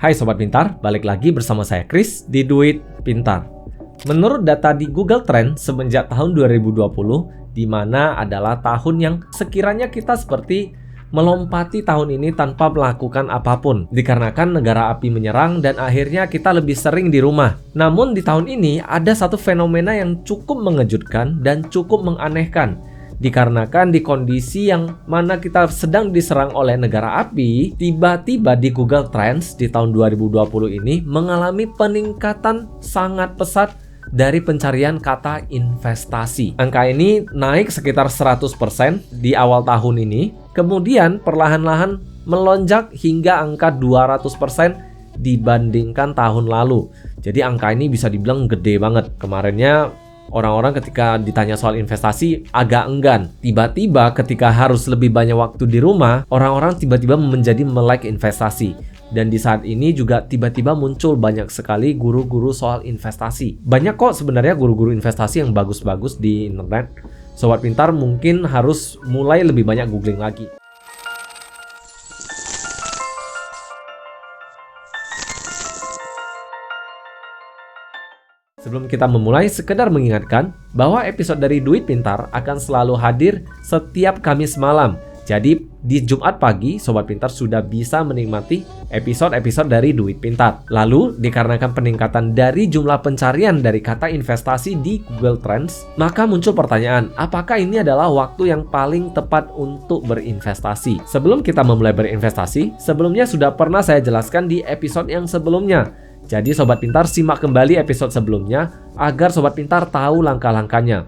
Hai Sobat Pintar, balik lagi bersama saya Chris di Duit Pintar. Menurut data di Google Trend semenjak tahun 2020, di mana adalah tahun yang sekiranya kita seperti melompati tahun ini tanpa melakukan apapun, dikarenakan negara api menyerang dan akhirnya kita lebih sering di rumah. Namun di tahun ini ada satu fenomena yang cukup mengejutkan dan cukup menganehkan. Dikarenakan di kondisi yang mana kita sedang diserang oleh negara api, tiba-tiba di Google Trends di tahun 2020 ini mengalami peningkatan sangat pesat dari pencarian kata investasi. Angka ini naik sekitar 100% di awal tahun ini, kemudian perlahan-lahan melonjak hingga angka 200% dibandingkan tahun lalu. Jadi angka ini bisa dibilang gede banget. Kemarinnya orang-orang ketika ditanya soal investasi agak enggan. Tiba-tiba ketika harus lebih banyak waktu di rumah, orang-orang tiba-tiba menjadi melek investasi. Dan di saat ini juga tiba-tiba muncul banyak sekali guru-guru soal investasi. Banyak kok sebenarnya guru-guru investasi yang bagus-bagus di internet. Sobat Pintar mungkin harus mulai lebih banyak googling lagi. Sebelum kita memulai, sekedar mengingatkan bahwa episode dari Duit Pintar akan selalu hadir setiap Kamis malam. Jadi di Jumat pagi, Sobat Pintar sudah bisa menikmati episode-episode dari Duit Pintar. Lalu, dikarenakan peningkatan dari jumlah pencarian dari kata investasi di Google Trends, maka muncul pertanyaan, apakah ini adalah waktu yang paling tepat untuk berinvestasi? Sebelum kita memulai berinvestasi, sebelumnya sudah pernah saya jelaskan di episode yang sebelumnya. Jadi Sobat Pintar simak kembali episode sebelumnya agar Sobat Pintar tahu langkah-langkahnya.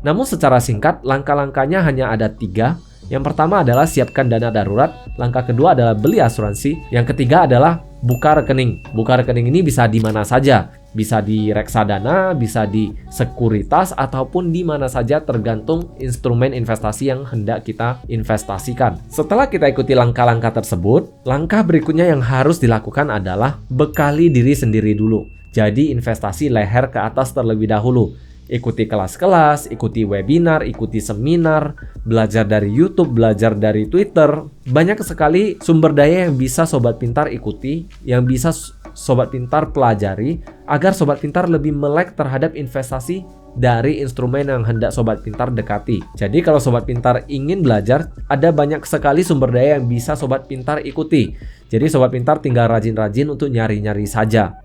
Namun secara singkat, langkah-langkahnya hanya ada 3. Yang pertama adalah siapkan dana darurat. Langkah kedua adalah beli asuransi. Yang ketiga adalah buka rekening. Buka rekening ini bisa di mana saja. Bisa di reksadana, bisa di sekuritas, ataupun di mana saja tergantung instrumen investasi yang hendak kita investasikan. Setelah kita ikuti langkah-langkah tersebut, langkah berikutnya yang harus dilakukan adalah bekali diri sendiri dulu. Jadi investasi leher ke atas terlebih dahulu. Ikuti kelas-kelas, ikuti webinar, ikuti seminar, belajar dari YouTube, belajar dari Twitter. Banyak sekali sumber daya yang bisa Sobat Pintar ikuti, yang bisa Sobat Pintar pelajari agar Sobat Pintar lebih melek terhadap investasi dari instrumen yang hendak Sobat Pintar dekati. Jadi kalau Sobat Pintar ingin belajar, ada banyak sekali sumber daya yang bisa Sobat Pintar ikuti. Jadi Sobat Pintar tinggal rajin-rajin untuk nyari-nyari saja.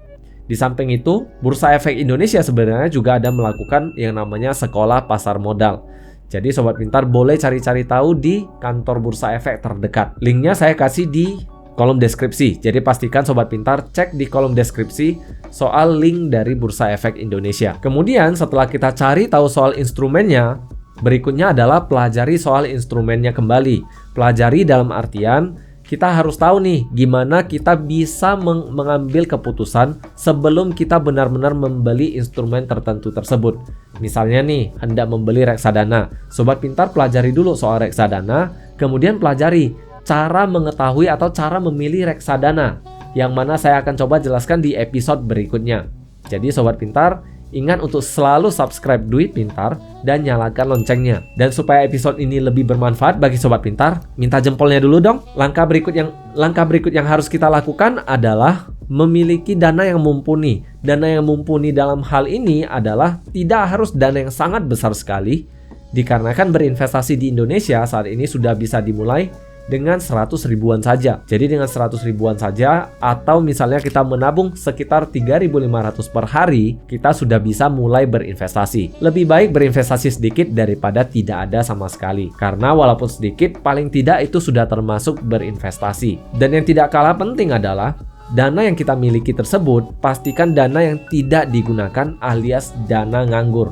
Di samping itu, Bursa Efek Indonesia sebenarnya juga ada melakukan yang namanya sekolah pasar modal. Jadi Sobat Pintar boleh cari-cari tahu di kantor Bursa Efek terdekat. Linknya saya kasih di kolom deskripsi. Jadi pastikan Sobat Pintar cek di kolom deskripsi soal link dari Bursa Efek Indonesia. Kemudian setelah kita cari tahu soal instrumennya, berikutnya adalah pelajari soal instrumennya kembali. Pelajari dalam artian kita harus tahu nih gimana kita bisa mengambil keputusan sebelum kita benar-benar membeli instrumen tertentu tersebut. Misalnya nih, hendak membeli reksadana. Sobat Pintar pelajari dulu soal reksadana, kemudian pelajari cara mengetahui atau cara memilih reksadana, yang mana saya akan coba jelaskan di episode berikutnya. Jadi Sobat Pintar, ingat untuk selalu subscribe Duit Pintar dan nyalakan loncengnya. Dan supaya episode ini lebih bermanfaat bagi Sobat Pintar, minta jempolnya dulu dong. Langkah berikut yang harus kita lakukan adalah memiliki dana yang mumpuni. Dana yang mumpuni dalam hal ini adalah tidak harus dana yang sangat besar sekali, dikarenakan berinvestasi di Indonesia saat ini sudah bisa dimulai dengan 100 ribuan saja. Jadi dengan 100 ribuan saja, atau misalnya kita menabung sekitar 3.500 per hari, kita sudah bisa mulai berinvestasi. Lebih baik berinvestasi sedikit daripada tidak ada sama sekali. Karena walaupun sedikit, paling tidak itu sudah termasuk berinvestasi. Dan yang tidak kalah penting adalah dana yang kita miliki tersebut, pastikan dana yang tidak digunakan alias dana nganggur.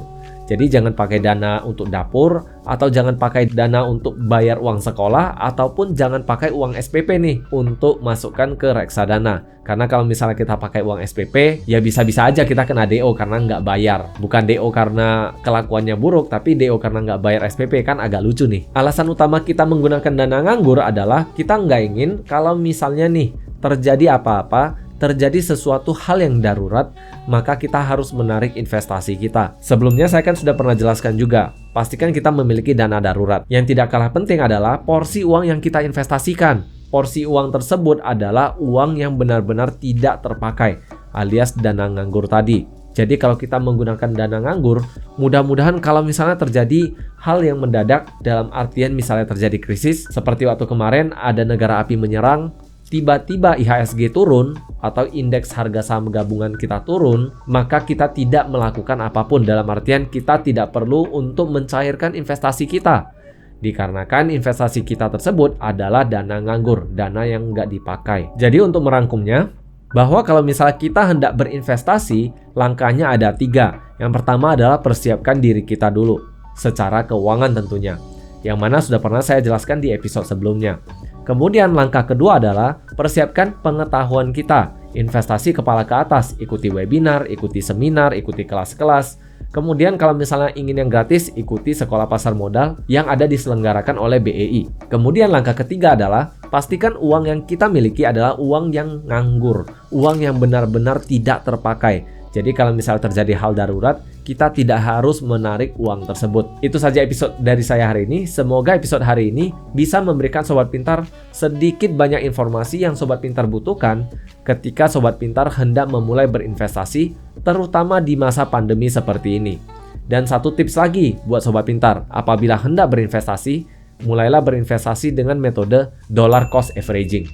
Jadi jangan pakai dana untuk dapur, atau jangan pakai dana untuk bayar uang sekolah, ataupun jangan pakai uang SPP nih untuk masukkan ke reksadana. Karena kalau misalnya kita pakai uang SPP, ya bisa-bisa aja kita kena DO karena nggak bayar. Bukan DO karena kelakuannya buruk, tapi DO karena nggak bayar SPP, kan agak lucu nih. Alasan utama kita menggunakan dana nganggur adalah kita nggak ingin kalau misalnya nih terjadi apa-apa, terjadi sesuatu hal yang darurat, maka kita harus menarik investasi kita. Sebelumnya saya kan sudah pernah jelaskan juga, pastikan kita memiliki dana darurat. Yang tidak kalah penting adalah porsi uang yang kita investasikan. porsi uang tersebut adalah uang yang benar-benar tidak terpakai, alias dana nganggur tadi. Jadi kalau kita menggunakan dana nganggur, mudah-mudahan kalau misalnya terjadi hal yang mendadak, dalam artian misalnya terjadi krisis, seperti waktu kemarin ada negara api menyerang, tiba-tiba IHSG turun atau indeks harga saham gabungan kita turun, maka kita tidak melakukan apapun, dalam artian kita tidak perlu untuk mencairkan investasi kita. Dikarenakan investasi kita tersebut adalah dana nganggur, dana yang nggak dipakai. Jadi untuk merangkumnya, bahwa kalau misalnya kita hendak berinvestasi, langkahnya ada 3. Yang pertama adalah persiapkan diri kita dulu, secara keuangan tentunya, yang mana sudah pernah saya jelaskan di episode sebelumnya. Kemudian langkah kedua adalah persiapkan pengetahuan kita, investasi kepala ke atas, ikuti webinar, ikuti seminar, ikuti kelas-kelas. Kemudian kalau misalnya ingin yang gratis, ikuti sekolah pasar modal yang ada diselenggarakan oleh BEI. Kemudian langkah ketiga adalah pastikan uang yang kita miliki adalah uang yang nganggur, uang yang benar-benar tidak terpakai. Jadi kalau misalnya terjadi hal darurat, kita tidak harus menarik uang tersebut. Itu saja episode dari saya hari ini. Semoga episode hari ini bisa memberikan Sobat Pintar sedikit banyak informasi yang Sobat Pintar butuhkan ketika Sobat Pintar hendak memulai berinvestasi, terutama di masa pandemi seperti ini. Dan satu tips lagi buat Sobat Pintar, apabila hendak berinvestasi, mulailah berinvestasi dengan metode dollar cost averaging.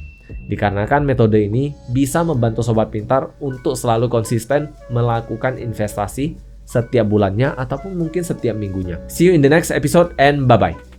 Dikarenakan metode ini bisa membantu Sobat Pintar untuk selalu konsisten melakukan investasi setiap bulannya ataupun mungkin setiap minggunya. See you in the next episode and bye-bye.